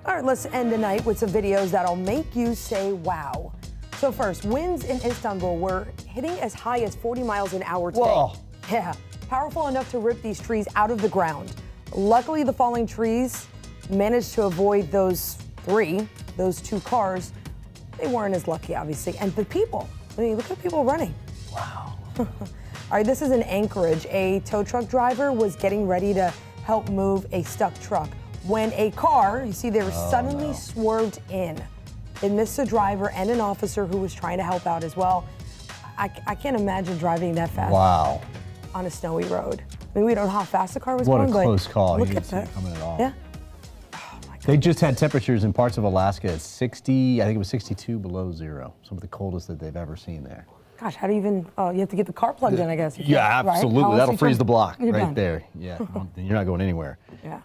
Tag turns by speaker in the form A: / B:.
A: All right, let's end the night with some videos that'll make you say wow. So first, winds in Istanbul were hitting as high as 40 miles an hour today.
B: Whoa.
A: Yeah, powerful enough to rip these trees out of the ground. Luckily, the falling trees managed to avoid those two cars. They weren't as lucky, obviously. And the people, I mean, look at people running.
B: Wow.
A: All right, this is in Anchorage. A tow truck driver was getting ready to help move a stuck truck when a car, you see there, suddenly swerved in. It missed a driver and an officer who was trying to help out as well. I can't imagine driving that fast.
B: Wow.
A: On a snowy road. I mean, we don't know how fast the car was going, but
B: what a close call.
A: Look
B: You
A: at
B: didn't see
A: that.
B: it coming at all.
A: Yeah.
B: They just had temperatures in parts of Alaska at 60, I think it was 62 below zero. Some of the coldest that they've ever seen there.
A: Gosh, how do you even, you have to get the car plugged in, I guess.
B: Yeah,
A: Right?
B: absolutely.
A: How else
B: That'll
A: you
B: freeze
A: turn-
B: the block
A: You're
B: right
A: done.
B: there. Yeah, you're not going anywhere.
A: Yeah.